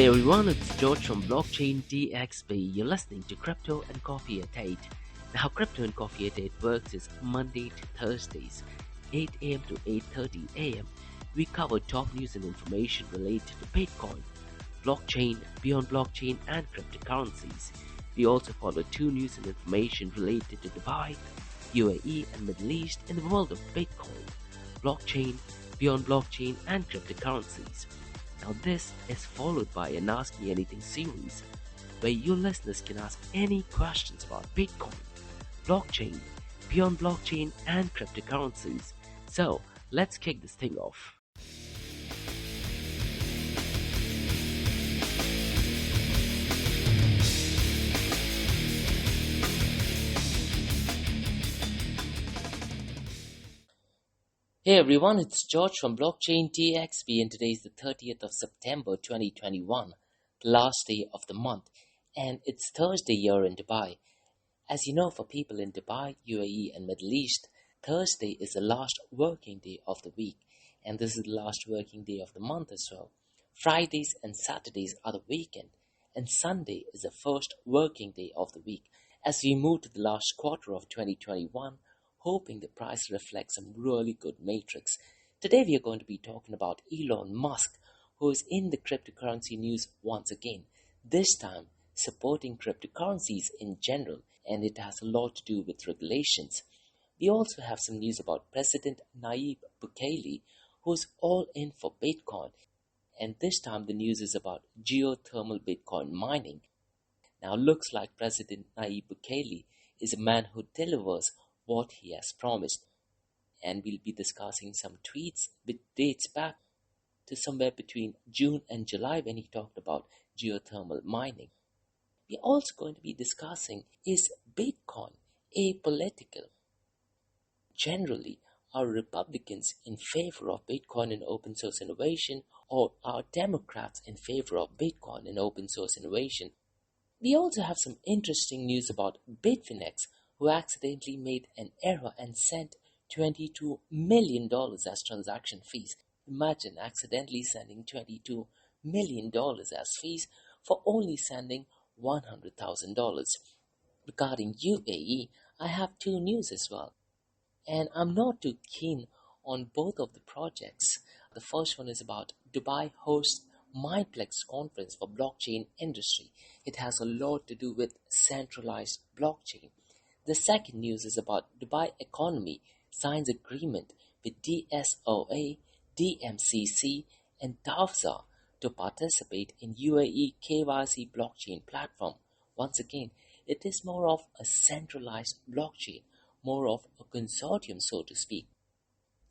everyone, it's George from Blockchain DXB. You're listening to Crypto and Coffee at 8. Now, how Crypto and Coffee at 8 works is Monday to Thursdays, 8 a.m. to 8:30 a.m. We cover top news and information related to Bitcoin, blockchain, beyond blockchain, and cryptocurrencies. We also follow two news and information related to Dubai, UAE, and Middle East in the world of Bitcoin, blockchain, beyond blockchain, and cryptocurrencies. Now this is followed by an Ask Me Anything series, where you listeners can ask any questions about Bitcoin, blockchain, beyond blockchain, and cryptocurrencies. So let's kick this thing off. Hey everyone, it's George from Blockchain DXB, and today is the 30th of September 2021, the last day of the month, and it's Thursday here in Dubai. As you know, for people in Dubai, UAE, and Middle East, Thursday is the last working day of the week, and this is the last working day of the month as well. Fridays and Saturdays are the weekend, and Sunday is the first working day of the week. As we move to the last quarter of 2021, hoping the price reflects some really good metrics. Today we are going to be talking about Elon Musk, who is in the cryptocurrency news once again, this time supporting cryptocurrencies in general, and it has a lot to do with regulations. We also have some news about President Nayib Bukele, who is all in for Bitcoin, and this time the news is about geothermal Bitcoin mining. Now looks like President Nayib Bukele is a man who delivers what he has promised, and we'll be discussing some tweets which dates back to somewhere between June and July when he talked about geothermal mining. We're also going to be discussing, is Bitcoin apolitical? Generally, are Republicans in favor of Bitcoin and open source innovation, or are Democrats in favor of Bitcoin and open source innovation? We also have some interesting news about Bitfinex, who accidentally made an error and sent $22 million as transaction fees. Imagine accidentally sending $22 million as fees for only sending $100,000. Regarding UAE, I have two news as well, and I'm not too keen on both of the projects. The first one is about Dubai hosts Mindplex conference for blockchain industry. It has a lot to do with centralized blockchain. The second news is about Dubai economy signs agreement with DSOA, DMCC, and TAFSA to participate in UAE KYC blockchain platform. Once again, it is more of a centralized blockchain, more of a consortium, so to speak.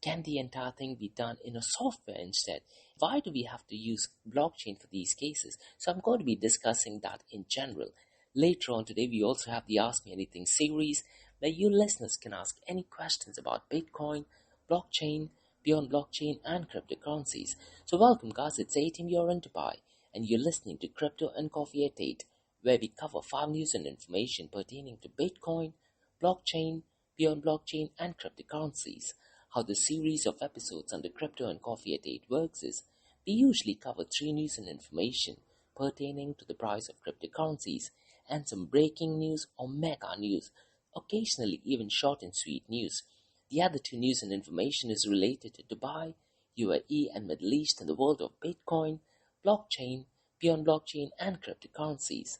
Can the entire thing be done in a software instead? Why do we have to use blockchain for these cases? So I'm going to be discussing that in general. Later on today, we also have the Ask Me Anything series, where you listeners can ask any questions about Bitcoin, blockchain, beyond blockchain, and cryptocurrencies. So welcome guys, it's 8 a.m. you're in Dubai, and you're listening to Crypto and Coffee at 8, where we cover 5 news and information pertaining to Bitcoin, blockchain, beyond blockchain, and cryptocurrencies. How the series of episodes under Crypto and Coffee at 8 works is, we usually cover 3 news and information pertaining to the price of cryptocurrencies, and some breaking news or mega news, occasionally even short and sweet news. The other 2 news and information is related to Dubai, UAE, and Middle East in the world of Bitcoin, blockchain, beyond blockchain, and cryptocurrencies.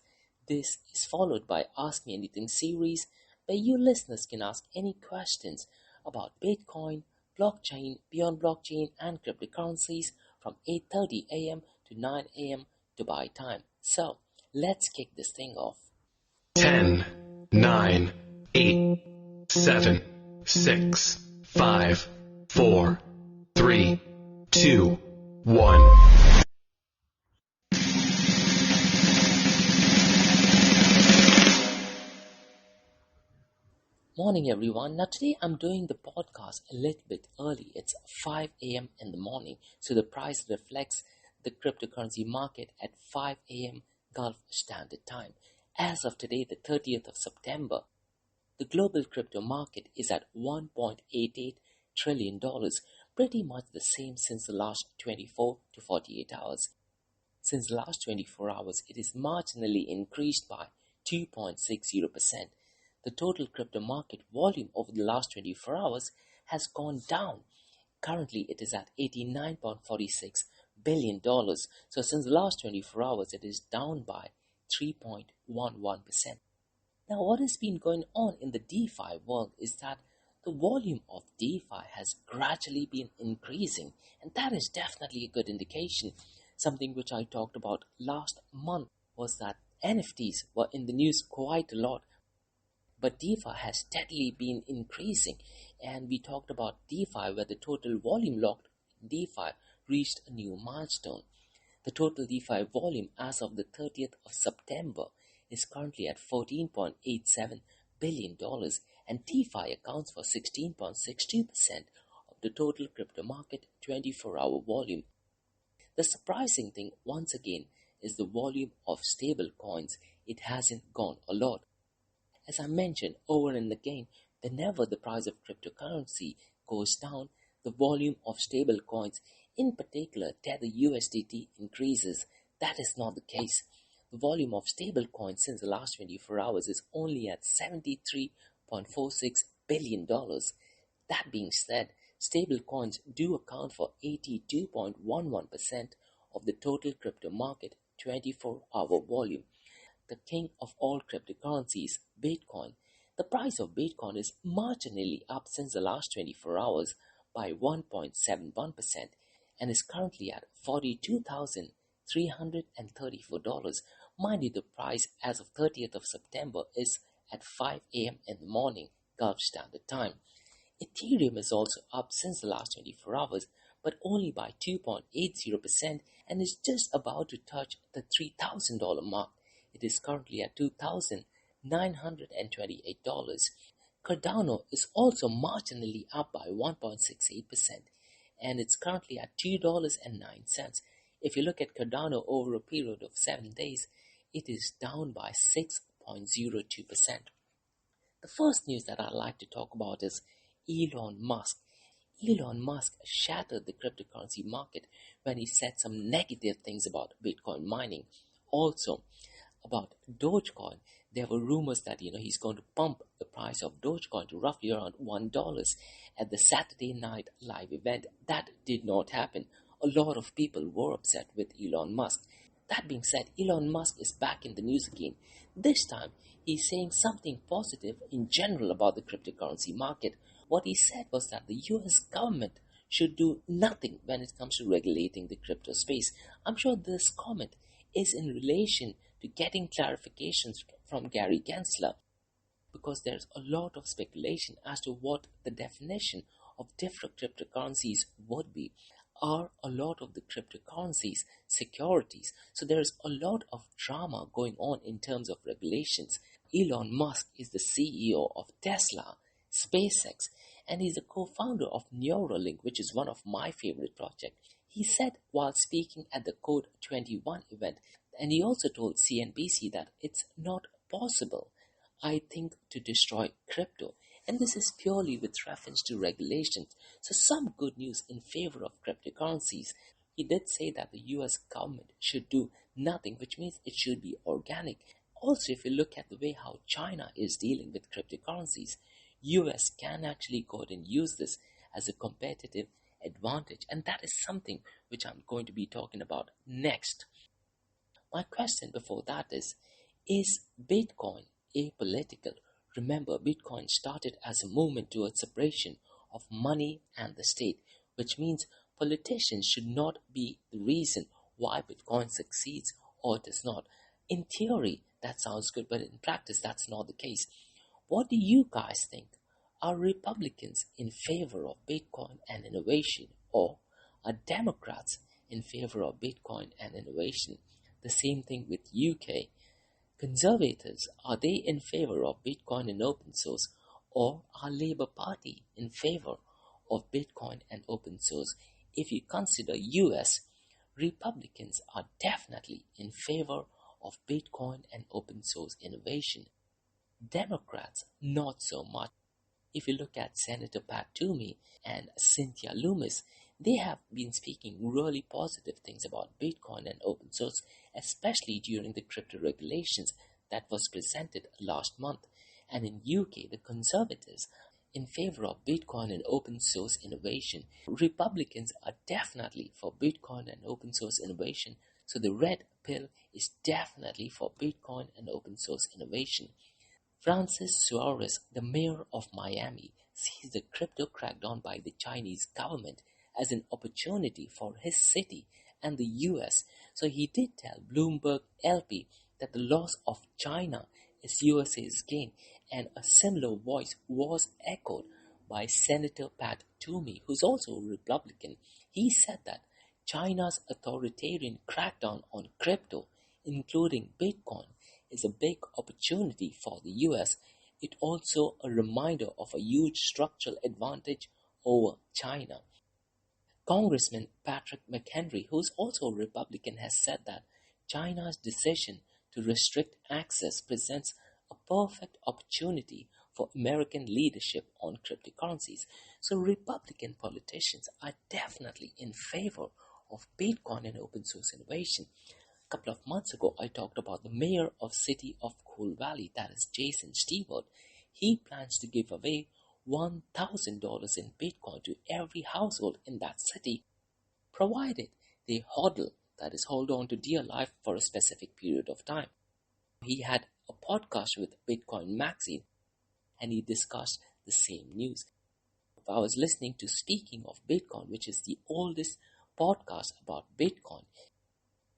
This is followed by Ask Me Anything series, where you listeners can ask any questions about Bitcoin, blockchain, beyond blockchain, and cryptocurrencies from 8:30 a.m. to 9 a.m. Dubai time. So, let's kick this thing off. 10, 9, 8, 7, 6, 5, 4, 3, 2, 1. Morning everyone. Now today I'm doing the podcast a little bit early. It's 5 a.m. in the morning, so the price reflects the cryptocurrency market at 5 a.m. Gulf Standard Time. As of today, the 30th of September, the global crypto market is at $1.88 trillion, pretty much the same since the last 24 to 48 hours. Since the last 24 hours, it is marginally increased by 2.60%. The total crypto market volume over the last 24 hours has gone down. Currently, it is at $89.46 billion. So since the last 24 hours, it is down by 3.11%. Now, what has been going on in the DeFi world is that the volume of DeFi has gradually been increasing, and that is definitely a good indication. Something which I talked about last month was that NFTs were in the news quite a lot, but DeFi has steadily been increasing, and we talked about DeFi where the total volume locked DeFi reached a new milestone. The total DeFi volume as of the 30th of September is currently at $14.87 billion, and DeFi accounts for 16.62% of the total crypto market 24-hour volume. The surprising thing, once again, is the volume of stable coins. It hasn't gone a lot. As I mentioned over and again, whenever the price of cryptocurrency goes down, the volume of stable coins, in particular Tether USDT, increases. That is not the case. The volume of stable coins since the last 24 hours is only at $73.46 billion. That being said, stable coins do account for 82.11% of the total crypto market 24-hour volume. The king of all cryptocurrencies, Bitcoin. The price of Bitcoin is marginally up since the last 24 hours by 1.71% and is currently at $42,334. Mind you, the price as of 30th of September is at 5 a.m. in the morning, Gulf Standard Time. Ethereum is also up since the last 24 hours, but only by 2.80% and is just about to touch the $3,000 mark. It is currently at $2,928. Cardano is also marginally up by 1.68% and it's currently at $2.09. If you look at Cardano over a period of 7 days, it is down by 6.02%. The first news that I'd like to talk about is Elon Musk. Elon Musk shattered the cryptocurrency market when he said some negative things about Bitcoin mining. Also, about Dogecoin, there were rumors that he's going to pump the price of Dogecoin to roughly around $1 at the Saturday night live event. That did not happen. A lot of people were upset with Elon Musk. That being said, Elon Musk is back in the news again. This time, he's saying something positive in general about the cryptocurrency market. What he said was that the US government should do nothing when it comes to regulating the crypto space. I'm sure this comment is in relation to getting clarifications from Gary Gensler, because there's a lot of speculation as to what the definition of different cryptocurrencies would be. Are a lot of the cryptocurrencies securities? So there's a lot of drama going on in terms of regulations. Elon Musk is the CEO of Tesla, SpaceX, and he's a co-founder of Neuralink, which is one of my favorite projects. He said while speaking at the Code 21 event, and he also told CNBC that it's not possible, I think, to destroy crypto. And this is purely with reference to regulations. So some good news in favor of cryptocurrencies. He did say that the US government should do nothing, which means it should be organic. Also, if you look at the way how China is dealing with cryptocurrencies, US can actually go ahead and use this as a competitive advantage. And that is something which I'm going to be talking about next. My question before that is Bitcoin apolitical? Remember, Bitcoin started as a movement towards separation of money and the state, which means politicians should not be the reason why Bitcoin succeeds or does not. In theory, that sounds good, but in practice, that's not the case. What do you guys think? Are Republicans in favor of Bitcoin and innovation, or are Democrats in favor of Bitcoin and innovation? The same thing with UK. Conservatives, are they in favor of Bitcoin and open source, or are Labour Party in favor of Bitcoin and open source? If you consider US, Republicans are definitely in favor of Bitcoin and open source innovation. Democrats, not so much. If you look at Senator Pat Toomey and Cynthia Lummis, They have been speaking really positive things about Bitcoin and open source, especially during the crypto regulations that was presented last month. And in UK, the Conservatives in favor of Bitcoin and open source innovation. Republicans are definitely for Bitcoin and open source innovation. So the red pill is definitely for Bitcoin and open source innovation. Francis Suarez, the mayor of Miami, sees the crypto crackdown by the Chinese government as an opportunity for his city and the US. So he did tell Bloomberg LP that the loss of China is USA's gain, and a similar voice was echoed by Senator Pat Toomey, who's also a Republican. He said that China's authoritarian crackdown on crypto, including Bitcoin, is a big opportunity for the US. It also a reminder of a huge structural advantage over China. Congressman Patrick Mc Henry, who's also a Republican, has said that China's decision to restrict access presents a perfect opportunity for American leadership on cryptocurrencies. So Republican politicians are definitely in favor of Bitcoin and open source innovation. A couple of months ago, I talked about the mayor of city of Coal Valley, that is Jayson Stewart. He plans to give away $1,000 in Bitcoin to every household in that city, provided they hodl, that is, hold on to dear life for a specific period of time. He had a podcast with Bitcoin Magazine, and he discussed the same news. I was listening to Speaking of Bitcoin, which is the oldest podcast about Bitcoin,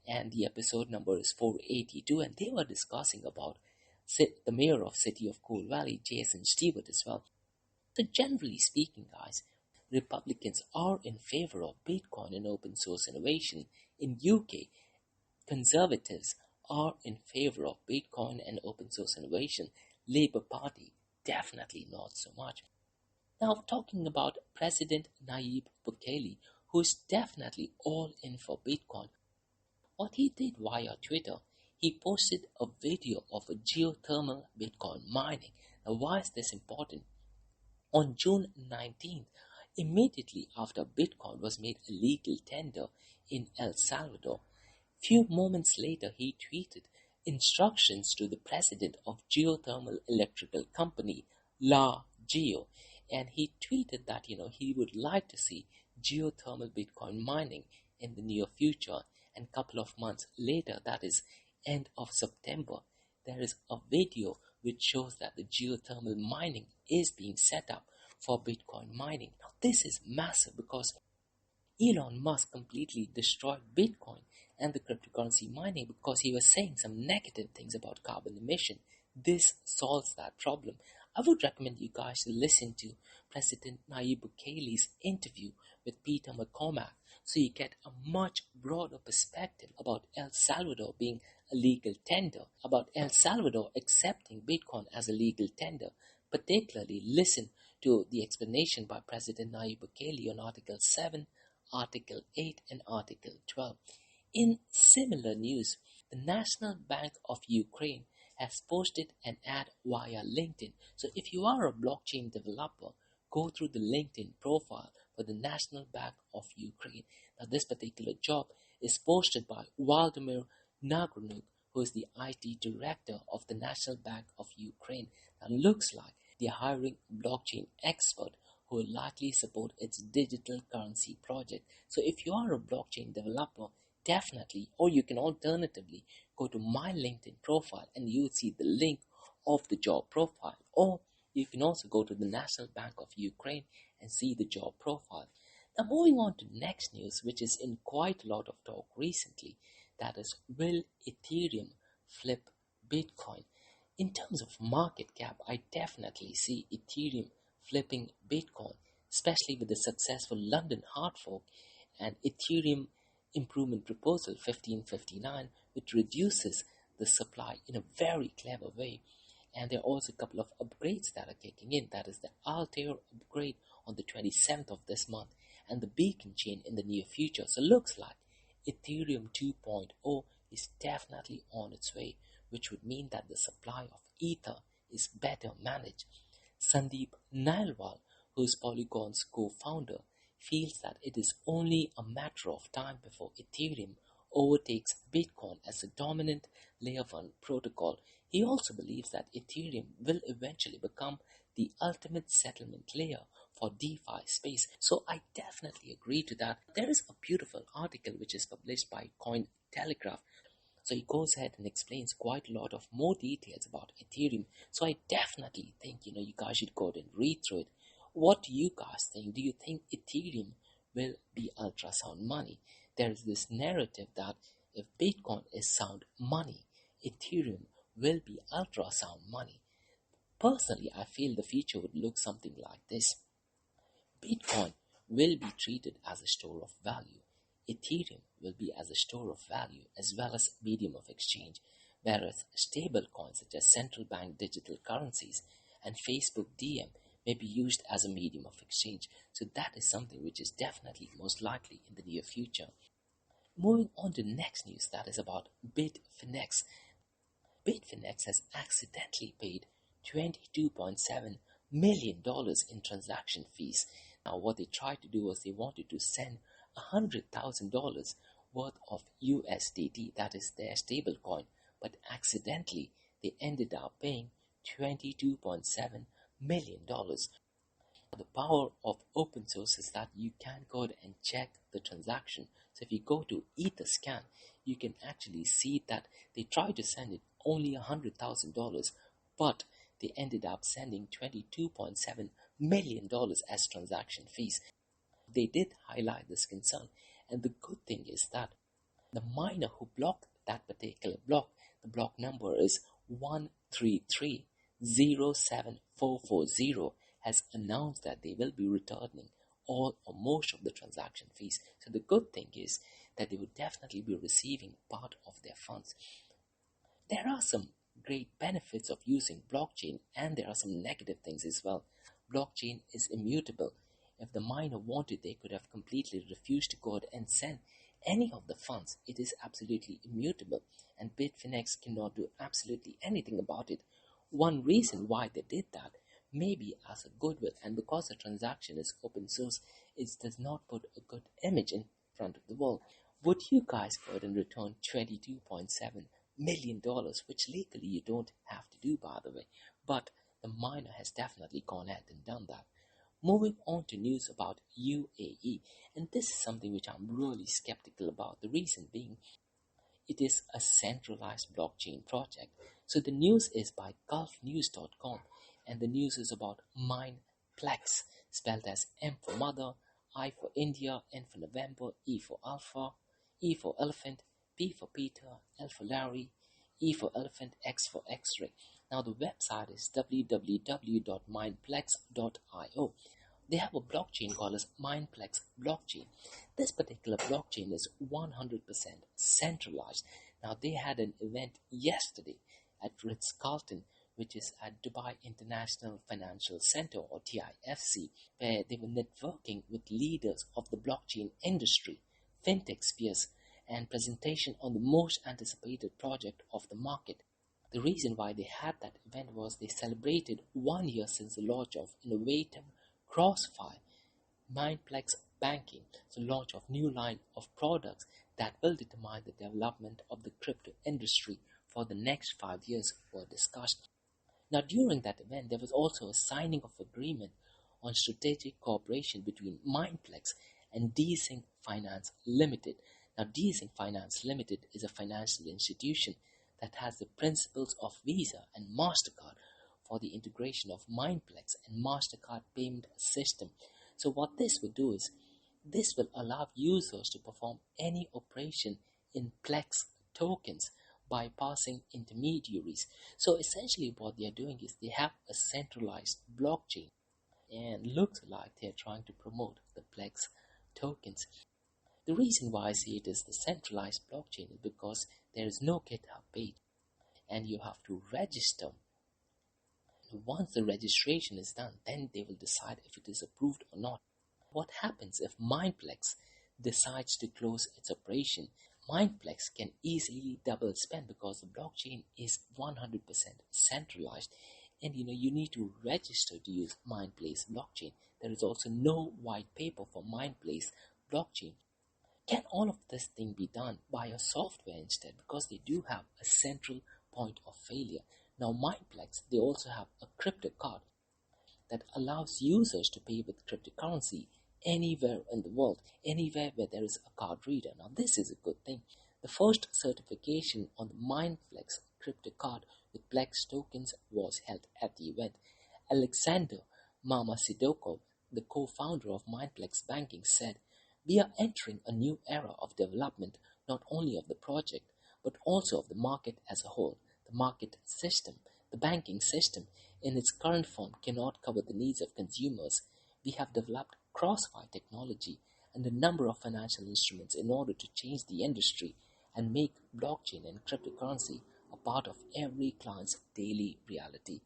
and the episode number is 482, and they were discussing about the mayor of city of Coal Valley, Jayson Stewart, as well. So generally speaking, guys, Republicans are in favor of Bitcoin and open source innovation. In UK, Conservatives are in favor of Bitcoin and open source innovation. Labour Party, definitely not so much. Now, talking about President Nayib Bukele, who is definitely all in for Bitcoin. What he did via Twitter, he posted a video of a geothermal Bitcoin mining. Now, why is this important? On June 19th, immediately after Bitcoin was made a legal tender in El Salvador, few moments later he tweeted instructions to the president of geothermal electrical company La Geo, and he tweeted that he would like to see geothermal Bitcoin mining in the near future. And a couple of months later, that is end of September, there is a video which shows that the geothermal mining is being set up for Bitcoin mining. Now this is massive because Elon Musk completely destroyed Bitcoin and the cryptocurrency mining because he was saying some negative things about carbon emission. This solves that problem. I would recommend you guys to listen to President Nayib Bukele's interview with Peter McCormack so you get a much broader perspective about El Salvador being a legal tender, about El Salvador accepting Bitcoin as a legal tender. Particularly listen to the explanation by President Nayib Bukele on Article 7, Article 8 and Article 12. In similar news, the National Bank of Ukraine has posted an ad via LinkedIn. So if you are a blockchain developer, go through the LinkedIn profile for the National Bank of Ukraine. Now this particular job is posted by Vladimir Nagranuk, who is the IT director of the National Bank of Ukraine. Now looks like they're hiring a blockchain expert who will likely support its digital currency project. So if you are a blockchain developer, definitely, or you can alternatively go to my LinkedIn profile and you will see the link of the job profile. Or you can also go to the National Bank of Ukraine and see the job profile. Now moving on to next news, which is in quite a lot of talk recently, that is, will Ethereum flip Bitcoin? In terms of market cap, I definitely see Ethereum flipping Bitcoin, especially with the successful London hard fork and Ethereum improvement proposal 1559, which reduces the supply in a very clever way. And there are also a couple of upgrades that are kicking in. That is the Altair upgrade on the 27th of this month and the Beacon chain in the near future. So looks like Ethereum 2.0 is definitely on its way, which would mean that the supply of Ether is better managed. Sandeep Nailwal, who is Polygon's co-founder, feels that it is only a matter of time before Ethereum overtakes Bitcoin as the dominant layer 1 protocol. He also believes that Ethereum will eventually become the ultimate settlement layer for DeFi space. So I definitely agree to that. There is a beautiful article which is published by Cointelegraph. So he goes ahead and explains quite a lot of more details about Ethereum. So I definitely think, you guys should go ahead and read through it. What do you guys think? Do you think Ethereum will be ultrasound money? There is this narrative that if Bitcoin is sound money, Ethereum will be ultrasound money. Personally, I feel the future would look something like this. Bitcoin will be treated as a store of value. Ethereum will be as a store of value as well as medium of exchange, whereas stable coins such as central bank digital currencies and Facebook DM may be used as a medium of exchange. So that is something which is definitely most likely in the near future. Moving on to next news, that is about Bitfinex. Bitfinex has accidentally paid $22.7 million in transaction fees. Now what they tried to do was they wanted to send $100,000 worth of USDT, that is their stable coin, but accidentally they ended up paying $22.7 million. The power of open source is that you can go and check the transaction. So if you go to Etherscan, you can actually see that they tried to send it only $100,000, but they ended up sending $22.7 million as transaction fees. They did highlight this concern, and the good thing is that the miner who blocked that particular block, the block number is 133-07440, has announced that they will be returning all or most of the transaction fees. So the good thing is that they will definitely be receiving part of their funds. There are some great benefits of using blockchain, and there are some negative things as well. Blockchain is immutable. If the miner wanted, they could have completely refused to go ahead and send any of the funds. It is absolutely immutable, and Bitfinex cannot do absolutely anything about it. One reason why they did that, maybe as a goodwill, and because the transaction is open source, it does not put a good image in front of the world. Would you guys go ahead and return $22.7 million, which legally you don't have to do, by the way, but the miner has definitely gone ahead and done that. Moving on to news about UAE, and this is something which I'm really skeptical about. The reason being, it is a centralized blockchain project. So the news is by gulfnews.com, and the news is about Mineplex, spelled as M for mother, I for India, N for November, E for Alpha, E for elephant, P for Peter, L for Larry, E for elephant, X for X-ray. Now the website is www.mineplex.io. They have a blockchain called as Mineplex blockchain. This particular blockchain is 100% centralized. Now they had an event yesterday at Ritz-Carlton, which is at Dubai International Financial Center, or TIFC, where they were networking with leaders of the blockchain industry, fintech spheres, and presentation on the most anticipated project of the market. The reason why they had that event was they celebrated 1 year since the launch of innovative Crossfire Mineplex Banking, the launch of new line of products that will determine the development of the crypto industry for the next 5 years were discussed. Now during that event, there was also a signing of agreement on strategic cooperation between Mineplex and Jayson Finance Limited. Now Jayson Finance Limited is a financial institution that has the principles of Visa and MasterCard for the integration of Mineplex and MasterCard payment system. So what this will do is, this will allow users to perform any operation in Plex tokens bypassing intermediaries. So essentially what they are doing is they have a centralized blockchain, and looks like they are trying to promote the Plex tokens. The reason why I say it is the centralized blockchain is because there is no GitHub page, and you have to register. Once the registration is done, then they will decide if it is approved or not. What happens if Mineplex decides to close its operation? Mineplex can easily double spend because the blockchain is 100% centralized. And you need to register to use Mindplace blockchain. There is also no white paper for Mindplace blockchain. Can all of this thing be done by a software instead? Because they do have a central point of failure. Now Mindplex, they also have a crypto card that allows users to pay with cryptocurrency anywhere in the world, anywhere where there is a card reader. Now this is a good thing. The first certification on the Mindplex crypto card with Plex tokens was held at the event. Alexander Mamasidoko, the co-founder of Mindplex Banking, said, "We are entering a new era of development, not only of the project, but also of the market as a whole. The market system, the banking system, in its current form cannot cover the needs of consumers. We have developed cross-wire technology and a number of financial instruments in order to change the industry and make blockchain and cryptocurrency a part of every client's daily reality."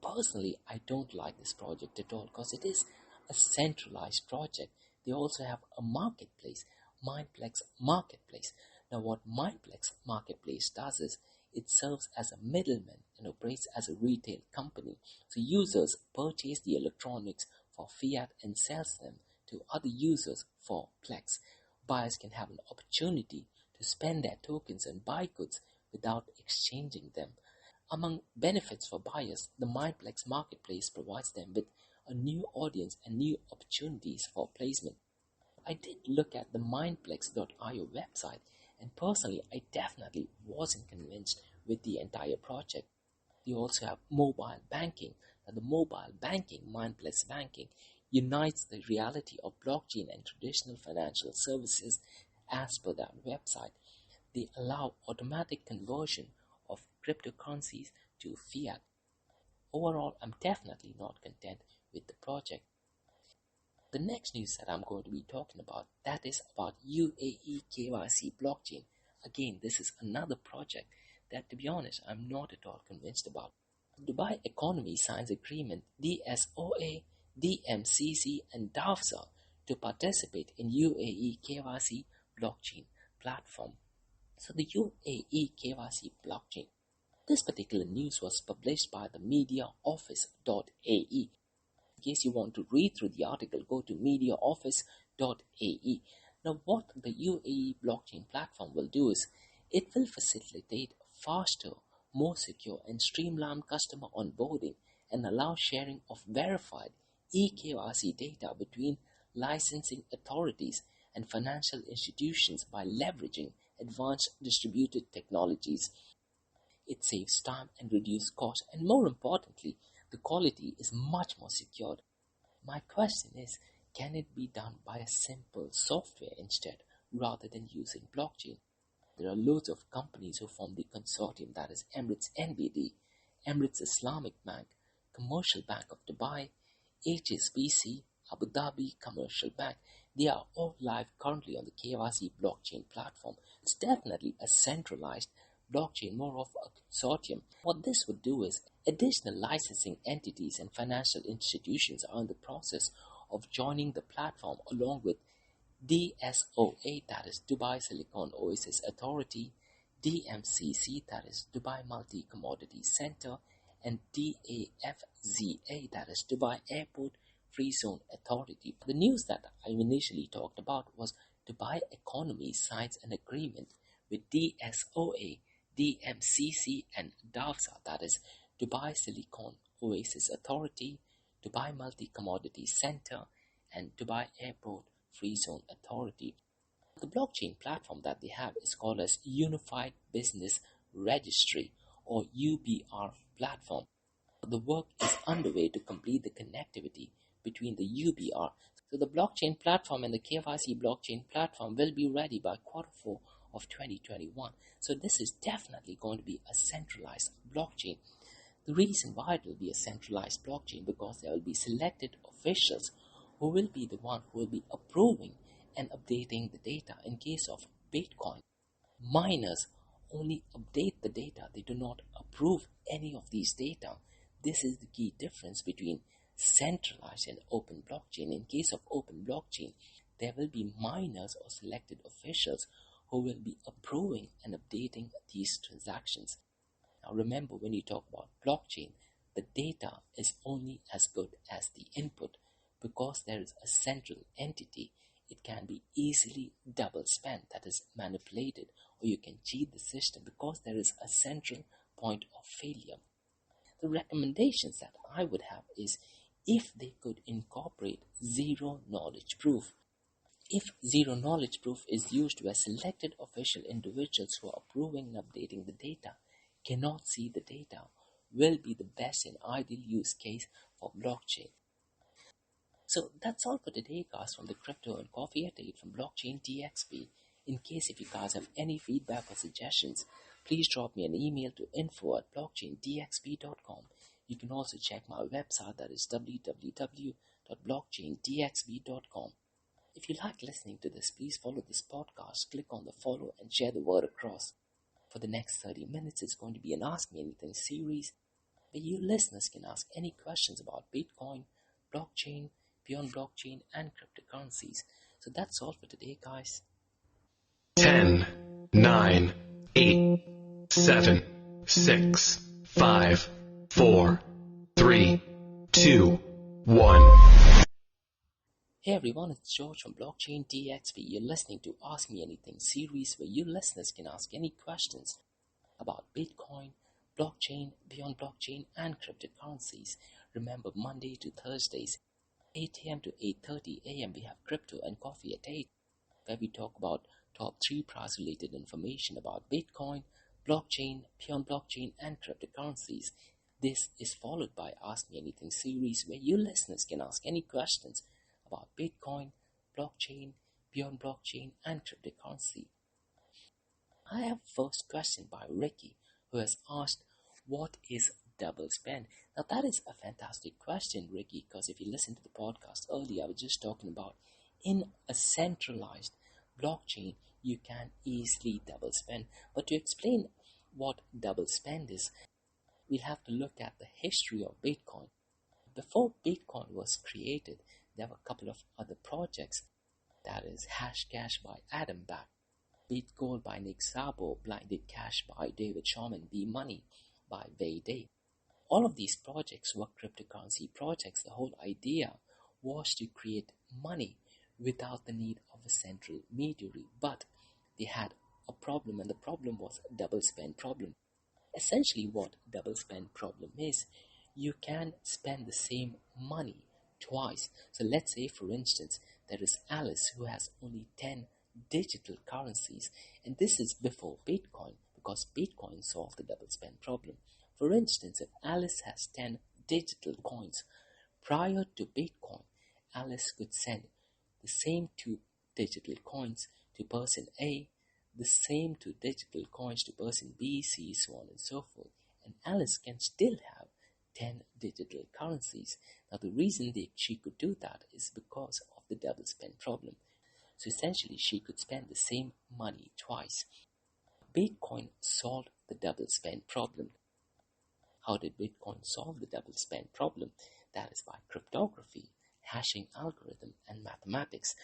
Personally, I don't like this project at all because it is a centralized project. They also have a marketplace, Mindplex Marketplace. Now what Mindplex Marketplace does is it serves as a middleman and operates as a retail company. So users purchase the electronics for fiat and sells them to other users for Plex. Buyers can have an opportunity to spend their tokens and buy goods without exchanging them. Among benefits for buyers, the Mindplex Marketplace provides them with a new audience and new opportunities for placement. I did look at the mindplex.io website, and personally I definitely wasn't convinced with the entire project. They also have mobile banking. Now the mobile banking, Mindplex Banking, unites the reality of blockchain and traditional financial services. As per that website, they allow automatic conversion of cryptocurrencies to fiat. Overall, I'm definitely not content with the project. The next news that I'm going to be talking about, that is about UAE KYC blockchain. Again, this is another project that, to be honest, I'm not at all convinced about. Dubai Economy signs agreement DSOA, DMCC and DAFSA to participate in UAE KYC blockchain platform. So the UAE KYC blockchain. This particular news was published by the mediaoffice.ae. In case you want to read through the article, go to mediaoffice.ae. Now what the UAE blockchain platform will do is, it will facilitate faster, more secure and streamlined customer onboarding and allow sharing of verified eKYC data between licensing authorities and financial institutions by leveraging advanced distributed technologies. It saves time and reduces costs, and more importantly, the quality is much more secured. My question is, can it be done by a simple software instead, rather than using blockchain? There are loads of companies who form the consortium, that is Emirates NBD, Emirates Islamic Bank, Commercial Bank of Dubai, HSBC, Abu Dhabi Commercial Bank. They are all live currently on the KYC blockchain platform. It's definitely a centralized blockchain, more of a consortium. What this would do is, additional licensing entities and financial institutions are in the process of joining the platform along with DSOA, that is Dubai Silicon Oasis Authority, DMCC, that is Dubai Multi Commodity Center, and DAFZA, that is Dubai Airport Free Zone Authority. The news that I initially talked about was Dubai Economy signs an agreement with DSOA, DMCC and DAFSA, that is Dubai Silicon Oasis Authority, Dubai Multi Commodity Center, and Dubai Airport Free Zone Authority. The blockchain platform that they have is called as Unified Business Registry, or UBR platform. The work is underway to complete the connectivity between the UBR. So the blockchain platform and the KYC blockchain platform will be ready by Q4 of 2021. So this is definitely going to be a centralized blockchain. The reason why it will be a centralized blockchain, because there will be selected officials who will be the one who will be approving and updating the data. In case of Bitcoin, miners only update the data. They do not approve any of these data. This is the key difference between centralized and open blockchain. In case of open blockchain, there will be miners or selected officials who will be approving and updating these transactions. Now remember, when you talk about blockchain, the data is only as good as the input. Because there is a central entity, it can be easily double spent, that is manipulated, or you can cheat the system because there is a central point of failure. The recommendations that I would have is if they could incorporate zero knowledge proof. If zero knowledge proof is used where selected official individuals who are approving and updating the data cannot see the data, will be the best and ideal use case for blockchain. So that's all for today, guys, from the Crypto and Coffee Update from Blockchain DXB. In case if you guys have any feedback or suggestions, please drop me an email to info@blockchaindxb.com. You can also check my website, that is www.blockchaindxb.com. If you like listening to this, please follow this podcast, click on the follow and share the word across. For the next 30 minutes, it's going to be an Ask Me Anything series where you listeners can ask any questions about Bitcoin, blockchain, beyond blockchain, and cryptocurrencies. So that's all for today, guys. 10, 9, 8, 7, 6, 5, 4, 3, 2, 1. Hey everyone, it's George from Blockchain DXB. You're listening to Ask Me Anything series where you listeners can ask any questions about Bitcoin, blockchain, beyond blockchain, and cryptocurrencies. Remember, Monday to Thursdays, 8 a.m. to 8:30 a.m. we have Crypto and Coffee at 8, where we talk about top 3 price-related information about Bitcoin, blockchain, beyond blockchain, and cryptocurrencies. This is followed by Ask Me Anything series where you listeners can ask any questions about Bitcoin, blockchain, beyond blockchain, and cryptocurrency. I have a first question by Ricky, who has asked, what is double spend? Now that is a fantastic question, Ricky, because if you listen to the podcast earlier, I was just talking about in a centralized blockchain, you can easily double spend. But to explain what double spend is, we'll have to look at the history of Bitcoin. Before Bitcoin was created, there were a couple of other projects, that is Hashcash by Adam Back, BitGold by Nick Szabo, Blinded Cash by David Sharman, B-Money by Wei Day. All of these projects were cryptocurrency projects. The whole idea was to create money without the need of a central intermediary, but they had a problem, and the problem was a double spend problem. Essentially what double spend problem is, you can spend the same money twice. So let's say, for instance, there is Alice who has only 10 digital currencies, and this is before Bitcoin, because Bitcoin solved the double spend problem. For instance, if Alice has 10 digital coins, prior to Bitcoin, Alice could send the same 2 digital coins to person A, the same 2 digital coins to person B, C, so on and so forth, and Alice can still have 10 digital currencies. Now the reason she could do that is because of the double spend problem. So essentially she could spend the same money twice. Bitcoin solved the double spend problem. How did Bitcoin solve the double spend problem? That is by cryptography, hashing algorithm, and mathematics.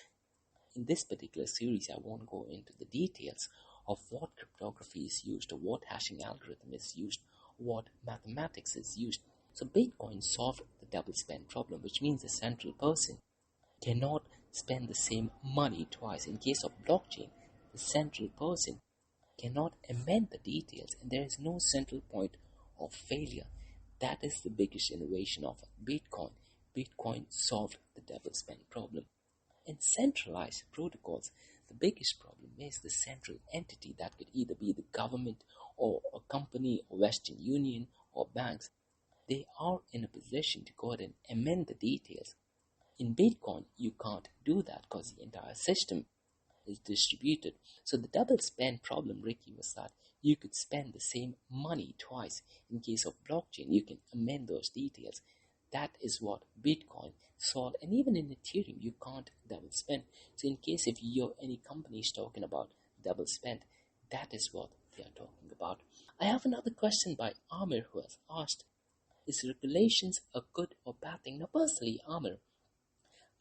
In this particular series, I won't go into the details of what cryptography is used, or what hashing algorithm is used, what mathematics is used. So Bitcoin solved the double spend problem, which means a central person cannot spend the same money twice. In case of blockchain, the central person cannot amend the details, and there is no central point of failure. That is the biggest innovation of Bitcoin. Bitcoin solved the double spend problem. In centralized protocols, the biggest problem is the central entity that could either be the government or a company or Western Union or banks. They are in a position to go ahead and amend the details. In Bitcoin, you can't do that because the entire system is distributed. So the double spend problem, Ricky, was that you could spend the same money twice. In case of blockchain, you can amend those details. That is what Bitcoin solved. And even in Ethereum, you can't double spend. So in case if any company is talking about double spend, that is what they are talking about. I have another question by Amir, who has asked, is regulations a good or bad thing? Now personally, Amir,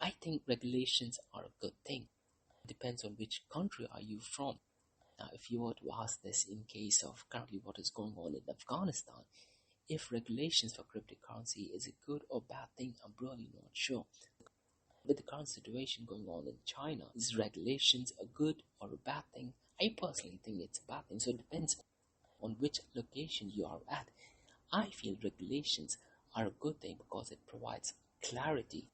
I think regulations are a good thing. It depends on which country are you from. Now if you were to ask this in case of currently what is going on in Afghanistan, If regulations for cryptocurrency is a good or bad thing, I'm really not sure. With the current situation going on in China, is regulations a good or a bad thing? I personally think it's a bad thing, so it depends on which location you are at. I feel regulations are a good thing because it provides clarity.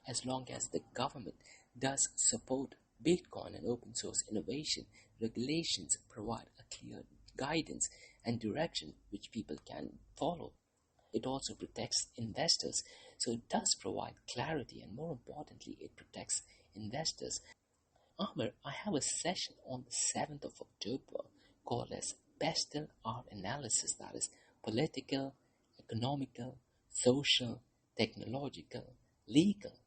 As long as the government does support Bitcoin and open source innovation, regulations provide a clear guidance and direction which people can follow. It also protects investors, so it does provide clarity, and more importantly, it protects investors. Amr, I have a session on the 7th of October called as Pestle Art Analysis, that is political, economical, social, technological, legal,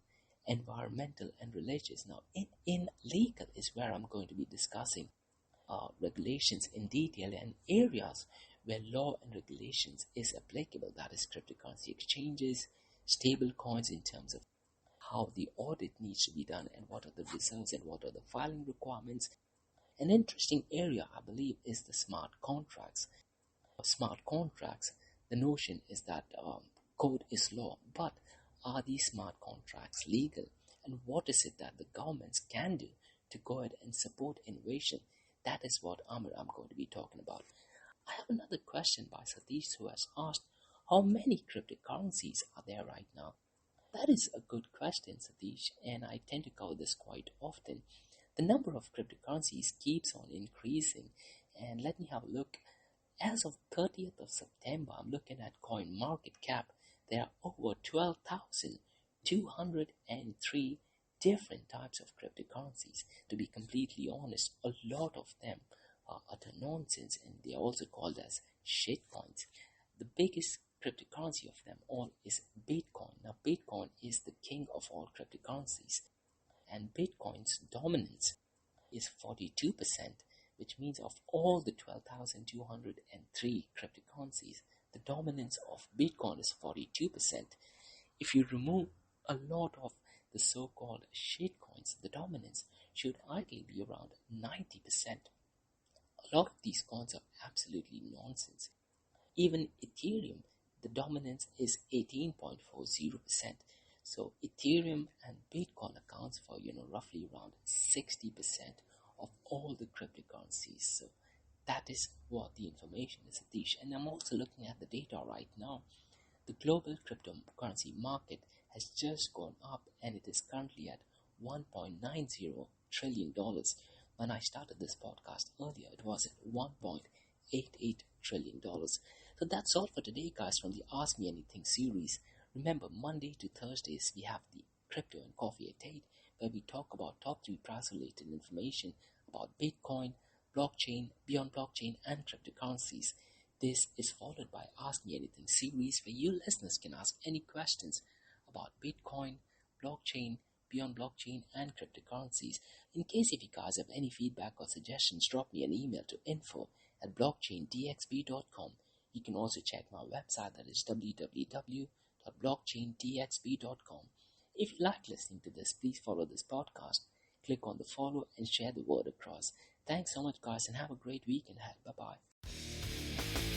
environmental, and religious. Now, in legal is where I'm going to be discussing regulations in detail and areas where law and regulations is applicable, that is cryptocurrency exchanges, stable coins in terms of how the audit needs to be done and what are the results and what are the filing requirements. An interesting area, I believe, is the smart contracts. Smart contracts, the notion is that code is law, but are these smart contracts legal? And what is it that the governments can do to go ahead and support innovation? That is what I'm going to be talking about. I have another question by Satish, who has asked, how many cryptocurrencies are there right now? That is a good question, Satish, and I tend to cover this quite often. The number of cryptocurrencies keeps on increasing, and let me have a look. As of 30th of September, I'm looking at coin market cap. There are over 12,203 different types of cryptocurrencies. To be completely honest, a lot of them are utter nonsense, and they are also called as shitcoins. The biggest cryptocurrency of them all is Bitcoin. Now, Bitcoin is the king of all cryptocurrencies, and Bitcoin's dominance is 42%, which means of all the 12,203 cryptocurrencies, the dominance of Bitcoin is 42%. If you remove a lot of the so-called shitcoins, the dominance should ideally be around 90%. A lot of these coins are absolutely nonsense. Even Ethereum, the dominance is 18.40%. So Ethereum and Bitcoin accounts for, roughly around 60% of all the cryptocurrencies. So that is what the information is, Satish. And I'm also looking at the data right now. The global cryptocurrency market has just gone up, and it is currently at $1.90 trillion. When I started this podcast earlier, it was at $1.88 trillion. So that's all for today, guys, from the Ask Me Anything series. Remember, Monday to Thursdays, we have the Crypto and Coffee at 8, where we talk about top 3 price-related information about Bitcoin, blockchain, beyond blockchain, and cryptocurrencies. This is followed by Ask Me Anything series, where you listeners can ask any questions about Bitcoin, blockchain, beyond blockchain, and cryptocurrencies. In case if you guys have any feedback or suggestions, drop me an email to info@blockchaindxb.com. You can also check my website, that is www.blockchaindxb.com. If you like listening to this, please follow this podcast. Click on the follow and share the word across. Thanks so much, guys, and have a great week ahead. Bye-bye.